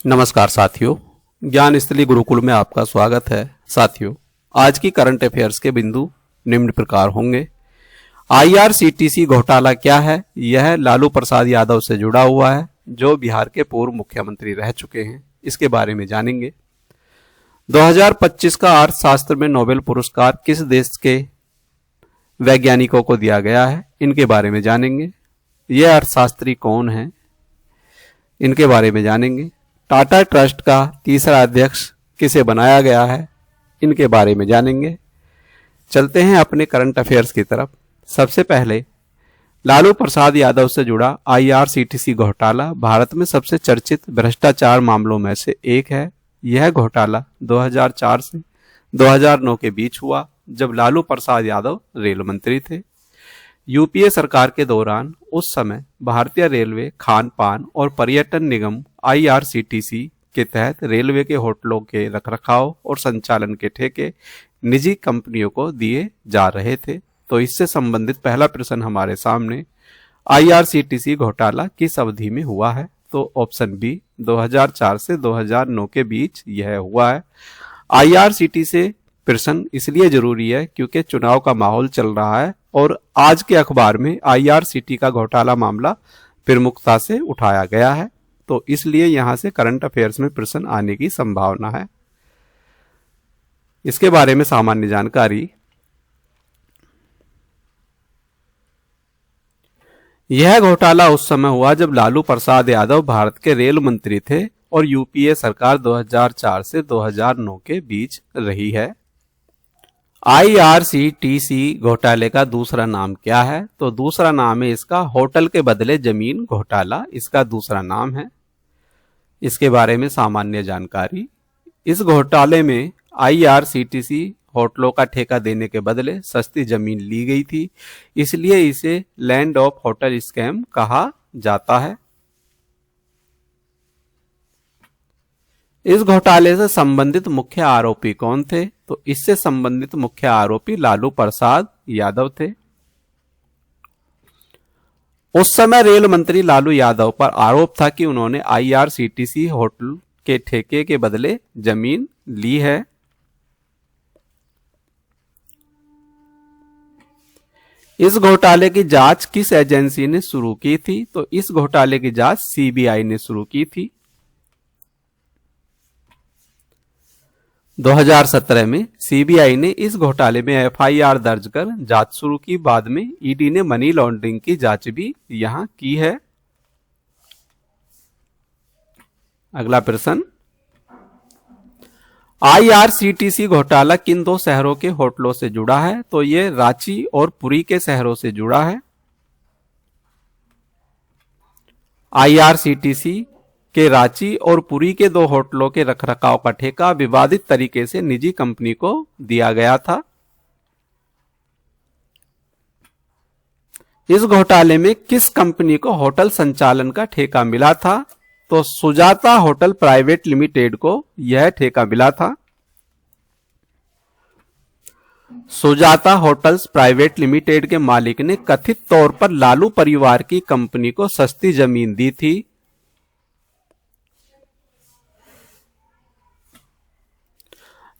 नमस्कार साथियों, ज्ञान स्थली गुरुकुल में आपका स्वागत है। साथियों, आज की करंट अफेयर्स के बिंदु निम्न प्रकार होंगे। आईआरसीटीसी घोटाला क्या है? यह लालू प्रसाद यादव से जुड़ा हुआ है, जो बिहार के पूर्व मुख्यमंत्री रह चुके हैं। इसके बारे में जानेंगे। 2025 का अर्थशास्त्र में नोबेल पुरस्कार किस देश के वैज्ञानिकों को दिया गया है? इनके बारे में जानेंगे। यह अर्थशास्त्री कौन है? इनके बारे में जानेंगे। टाटा ट्रस्ट का तीसरा अध्यक्ष किसे बनाया गया है? इनके बारे में जानेंगे। चलते हैं अपने करंट अफेयर्स की तरफ। सबसे पहले लालू प्रसाद यादव से जुड़ा आईआरसीटीसी घोटाला भारत में सबसे चर्चित भ्रष्टाचार मामलों में से एक है। यह घोटाला 2004 से 2009 के बीच हुआ, जब लालू प्रसाद यादव रेल मंत्री थे। यूपीए सरकार के दौरान उस समय भारतीय रेलवे खान पान और पर्यटन निगम आईआरसीटीसी के तहत रेलवे के होटलों के रखरखाव और संचालन के ठेके निजी कंपनियों को दिए जा रहे थे। तो इससे संबंधित पहला प्रश्न हमारे सामने आईआरसीटीसी घोटाला किस अवधि में हुआ है? तो ऑप्शन बी, 2004 से 2009 के बीच यह हुआ है। आईआरसीटीसी से प्रश्न इसलिए जरूरी है क्योंकि चुनाव का माहौल चल रहा है और आज के अखबार में आईआरसीटी का घोटाला मामला प्रमुखता से उठाया गया है। तो इसलिए यहां से करंट अफेयर्स में प्रश्न आने की संभावना है। इसके बारे में सामान्य जानकारी। यह घोटाला उस समय हुआ जब लालू प्रसाद यादव भारत के रेल मंत्री थे और यूपीए सरकार 2004 से 2009 के बीच रही है। आईआरसीटीसी घोटाले का दूसरा नाम क्या है? तो दूसरा नाम है इसका होटल के बदले जमीन घोटाला, इसका दूसरा नाम है। इसके बारे में सामान्य जानकारी। इस घोटाले में आईआरसीटीसी होटलों का ठेका देने के बदले सस्ती जमीन ली गई थी, इसलिए इसे लैंड ऑफ होटल स्कैम कहा जाता है। इस घोटाले से संबंधित मुख्य आरोपी कौन थे? तो इससे संबंधित मुख्य आरोपी लालू प्रसाद यादव थे। उस समय रेल मंत्री लालू यादव पर आरोप था कि उन्होंने आईआरसीटीसी होटल के ठेके के बदले जमीन ली है। इस घोटाले की जांच किस एजेंसी ने शुरू की थी? तो इस घोटाले की जांच सीबीआई ने शुरू की थी। 2017 में सीबीआई ने इस घोटाले में एफआईआर दर्ज कर जांच शुरू की। बाद में ईडी ने मनी लॉन्ड्रिंग की जांच भी यहां की है। अगला प्रश्न, आईआरसीटीसी घोटाला किन दो शहरों के होटलों से जुड़ा है? तो यह रांची और पुरी के शहरों से जुड़ा है। आईआरसीटीसी के रांची और पुरी के दो होटलों के रखरखाव का ठेका विवादित तरीके से निजी कंपनी को दिया गया था। इस घोटाले में किस कंपनी को होटल संचालन का ठेका मिला था? तो सुजाता होटल प्राइवेट लिमिटेड को यह ठेका मिला था। सुजाता होटल्स प्राइवेट लिमिटेड के मालिक ने कथित तौर पर लालू परिवार की कंपनी को सस्ती जमीन दी थी।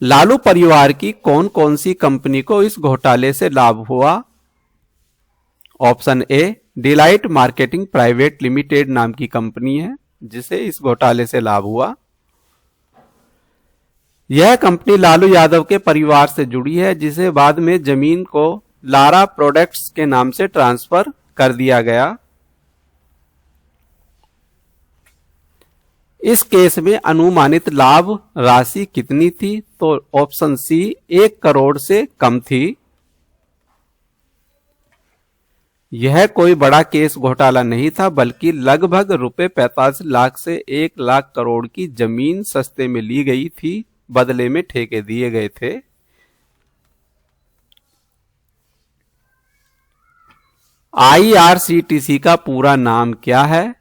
लालू परिवार की कौन कौन सी कंपनी को इस घोटाले से लाभ हुआ? Option A, delight marketing private limited नाम की कंपनी है जिसे इस घोटाले से लाभ हुआ। यह कंपनी लालू यादव के परिवार से जुड़ी है, जिसे बाद में जमीन को लारा प्रोडक्ट्स के नाम से ट्रांसफर कर दिया गया। इस केस में अनुमानित लाभ राशि कितनी थी? तो ऑप्शन सी, 1 करोड़ से कम थी। यह कोई बड़ा केस घोटाला नहीं था, बल्कि लगभग रुपए 45 लाख से 1 लाख करोड़ की जमीन सस्ते में ली गई थी, बदले में ठेके दिए गए थे। आईआरसीटीसी का पूरा नाम क्या है?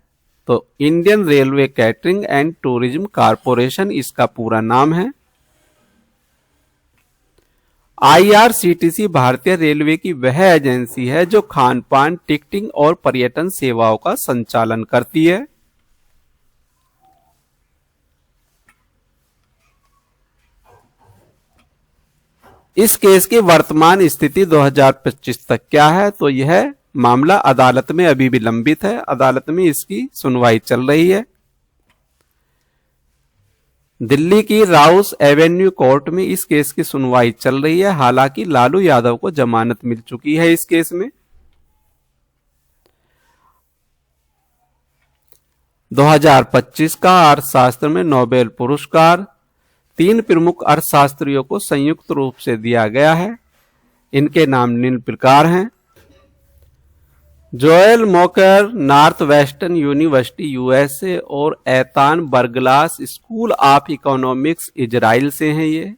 तो Indian railway catering and tourism corporation इसका पूरा नाम है। आईआरसीटीसी भारतीय रेलवे की वह एजेंसी है जो खान पान, टिकटिंग और पर्यटन सेवाओं का संचालन करती है। इस केस की वर्तमान स्थिति 2025 तक क्या है? तो यह मामला अदालत में अभी भी लंबित है, अदालत में इसकी सुनवाई चल रही है। दिल्ली की राउस एवेन्यू कोर्ट में इस केस की सुनवाई चल रही है। हालांकि लालू यादव को जमानत मिल चुकी है इस केस में। 2025 का अर्थशास्त्र में नोबेल पुरस्कार 3 प्रमुख अर्थशास्त्रियों को संयुक्त रूप से दिया गया है। इनके नाम निम्न प्रकार हैं: Joel Mokyr Northwestern University USA और Eitan Berglas School of Economics Israel से हैं ये।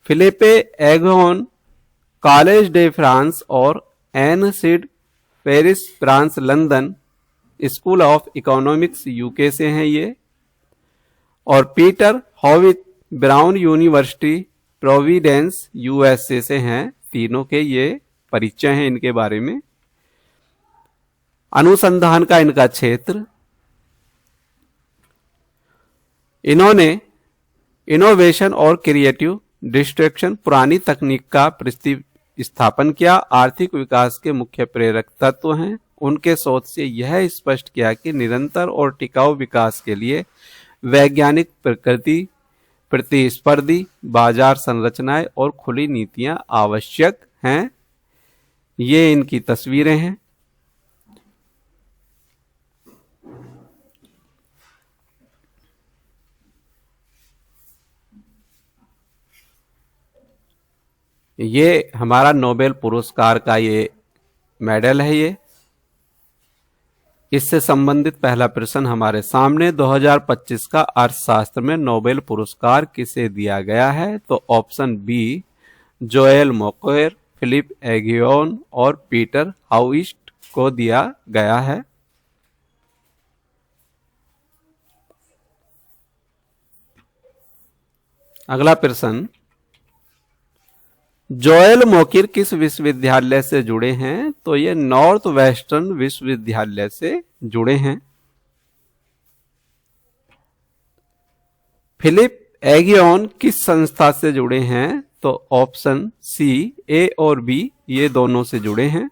Philippe Aghion College de France और INSEAD Paris France London School of Economics UK से हैं ये। और Peter Howitt Brown University Providence USA से हैं। तीनों के ये परिचय हैं इनके बारे में। अनुसंधान का इनका क्षेत्र, इन्होंने इनोवेशन और क्रिएटिव डिस्ट्रैक्शन पुरानी तकनीक का प्रतिस्थापन किया, आर्थिक विकास के मुख्य प्रेरक तत्व हैं। उनके शोध से यह स्पष्ट किया कि निरंतर और टिकाऊ विकास के लिए वैज्ञानिक प्रकृति, प्रतिस्पर्धी बाजार संरचनाएं और खुली नीतियां आवश्यक हैं। ये इनकी तस्वीरें हैं। ये हमारा नोबेल पुरस्कार का ये मेडल है। ये इससे संबंधित पहला प्रश्न हमारे सामने, 2025 का अर्थशास्त्र में नोबेल पुरस्कार किसे दिया गया है? तो ऑप्शन बी, जोएल मोकेर, फिलिप एगियोन और पीटर हाउइस्ट को दिया गया है। अगला प्रश्न, जोएल मोकिर किस विश्वविद्यालय से जुड़े हैं? तो ये नॉर्थ वेस्टर्न विश्वविद्यालय से जुड़े हैं। फिलिप एगियोन किस संस्था से जुड़े हैं? तो ऑप्शन सी, ए और बी ये दोनों से जुड़े हैं।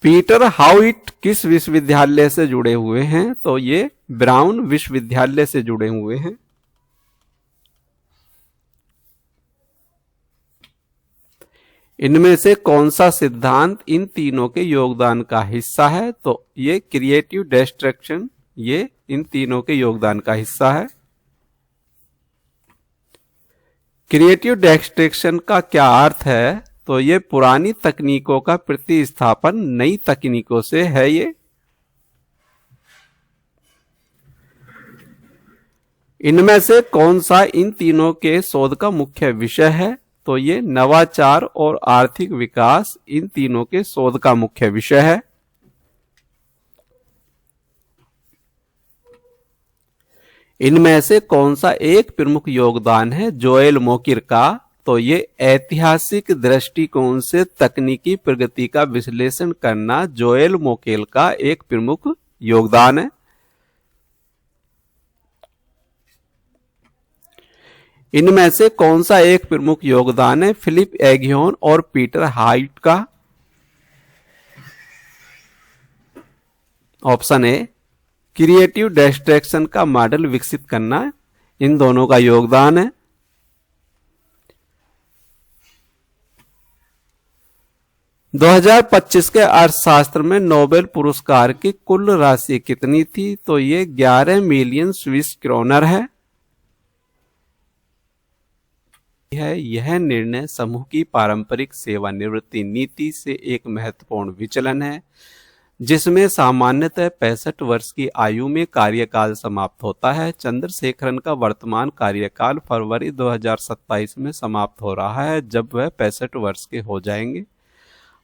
पीटर हाउइट किस विश्वविद्यालय से जुड़े हुए हैं? तो ये ब्राउन विश्वविद्यालय से जुड़े हुए हैं। इनमें से कौन सा सिद्धांत इन तीनों के योगदान का हिस्सा है? तो ये क्रिएटिव डिस्ट्रैक्शन, ये इन तीनों के योगदान का हिस्सा है। क्रिएटिव डिस्ट्रैक्शन का क्या अर्थ है? तो ये पुरानी तकनीकों का प्रतिस्थापन नई तकनीकों से है। ये इनमें से कौन सा इन तीनों के शोध का मुख्य विषय है? तो ये नवाचार और आर्थिक विकास इन तीनों के शोध का मुख्य विषय है। इनमें से कौन सा एक प्रमुख योगदान है जोएल मोकिर का? तो ये ऐतिहासिक दृष्टिकोण से तकनीकी प्रगति का विश्लेषण करना जोएल मोकेल का एक प्रमुख योगदान है। इनमें से कौन सा एक प्रमुख योगदान है फिलिप एगियोन और पीटर हाइट का? ऑप्शन ए, क्रिएटिव डिस्ट्रैक्शन का मॉडल विकसित करना इन दोनों का योगदान है। – 2025 के अर्थशास्त्र में नोबेल पुरस्कार की कुल राशि कितनी थी? तो ये 11 मिलियन स्विस क्रोनर है। यह निर्णय समूह की पारंपरिक सेवानिवृत्ति नीति से एक महत्वपूर्ण विचलन है, जिसमें सामान्यतः 65 वर्ष की आयु में कार्यकाल समाप्त होता है। चंद्रशेखरन का वर्तमान कार्यकाल फरवरी 2027 में समाप्त हो रहा है, जब वह 65 वर्ष के हो जाएंगे।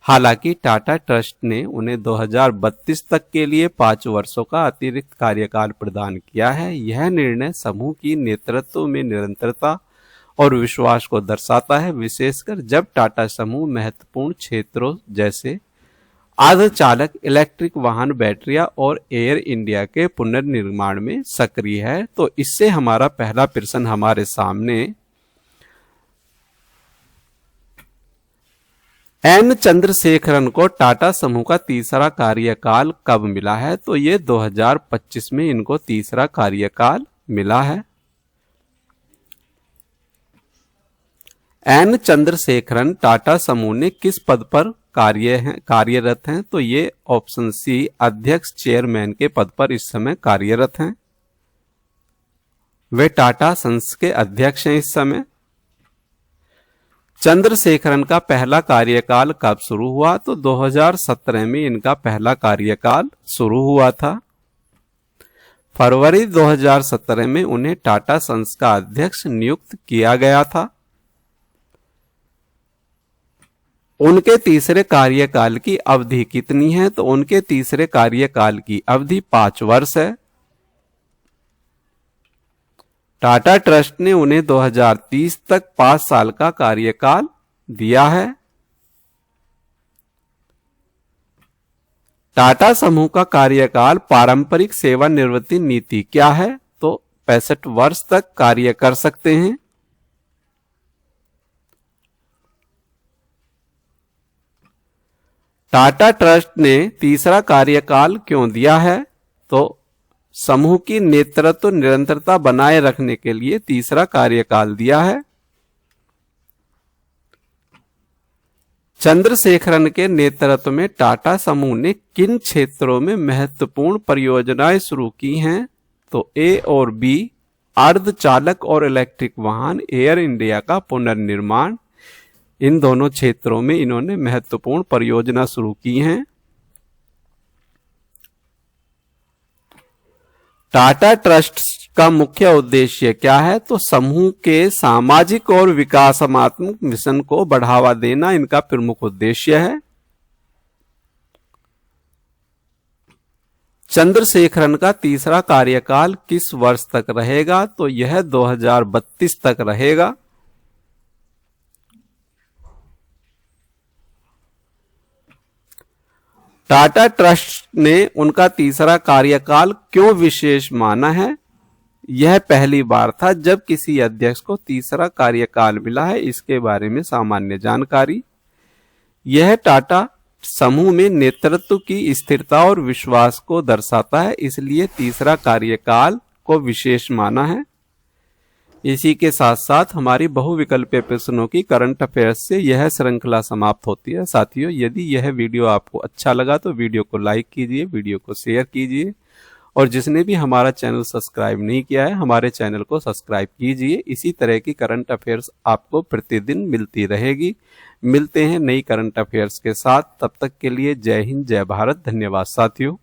हालांकि टाटा ट्रस्ट ने उन्हें 2032 तक के लिए 5 वर्षों का अतिरिक्त कार्यकाल प्रदान किया है। यह निर्णय समूह की नेतृत्व में निरंतरता और विश्वास को दर्शाता है, विशेषकर जब टाटा समूह महत्वपूर्ण क्षेत्रों जैसे अर्धचालक, इलेक्ट्रिक वाहन, बैटरियां और एयर इंडिया के पुनर्निर्माण में सक्रिय है। तो इससे हमारा पहला प्रश्न हमारे सामने, एन चंद्रशेखरन को टाटा समूह का तीसरा कार्यकाल कब मिला है? तो ये 2025 में इनको तीसरा कार्यकाल मिला है। एन चंद्रशेखरन टाटा समूह ने किस पद पर कार्यरत हैं? तो ये ऑप्शन सी, अध्यक्ष चेयरमैन के पद पर इस समय कार्यरत हैं। वे टाटा सन्स के अध्यक्ष हैं इस समय। चंद्रशेखरन का पहला कार्यकाल कब शुरू हुआ? तो 2017 में इनका पहला कार्यकाल शुरू हुआ था। फरवरी 2017 में उन्हें टाटा सन्स का अध्यक्ष नियुक्त किया गया था। उनके तीसरे कार्यकाल की अवधि कितनी है? तो उनके तीसरे कार्यकाल की अवधि 5 वर्ष है। टाटा ट्रस्ट ने उन्हें 2030 तक 5 साल का कार्यकाल दिया है। टाटा समूह का कार्यकाल पारंपरिक सेवानिवृत्ति नीति क्या है? तो 65 वर्ष तक कार्य कर सकते हैं। टाटा ट्रस्ट ने तीसरा कार्यकाल क्यों दिया है? तो समूह की नेतृत्व निरंतरता बनाए रखने के लिए तीसरा कार्यकाल दिया है। चंद्रशेखरन के नेतृत्व में टाटा समूह ने किन क्षेत्रों में महत्वपूर्ण परियोजनाएं शुरू की हैं? तो ए और बी, अर्धचालक और इलेक्ट्रिक वाहन, एयर इंडिया का पुनर्निर्माण, इन दोनों क्षेत्रों में इन्होंने महत्वपूर्ण परियोजना शुरू की हैं। टाटा ट्रस्ट का मुख्य उद्देश्य क्या है? तो समूह के सामाजिक और विकासात्मक मिशन को बढ़ावा देना इनका प्रमुख उद्देश्य है। चंद्रशेखरन का तीसरा कार्यकाल किस वर्ष तक रहेगा? तो यह 2032 तक रहेगा। टाटा ट्रस्ट ने उनका तीसरा कार्यकाल क्यों विशेष माना है? यह पहली बार था जब किसी अध्यक्ष को तीसरा कार्यकाल मिला है। इसके बारे में सामान्य जानकारी, यह टाटा समूह में नेतृत्व की स्थिरता और विश्वास को दर्शाता है, इसलिए तीसरा कार्यकाल को विशेष माना है। इसी के साथ साथ हमारी बहुविकल्पीय प्रश्नों की करंट अफेयर्स से यह श्रृंखला समाप्त होती है। साथियों, यदि यह वीडियो आपको अच्छा लगा तो वीडियो को लाइक कीजिए, वीडियो को शेयर कीजिए, और जिसने भी हमारा चैनल सब्सक्राइब नहीं किया है हमारे चैनल को सब्सक्राइब कीजिए। इसी तरह की करंट अफेयर्स आपको प्रतिदिन मिलती रहेगी। मिलते हैं नई करंट अफेयर्स के साथ, तब तक के लिए जय हिंद, जय भारत, धन्यवाद साथियों।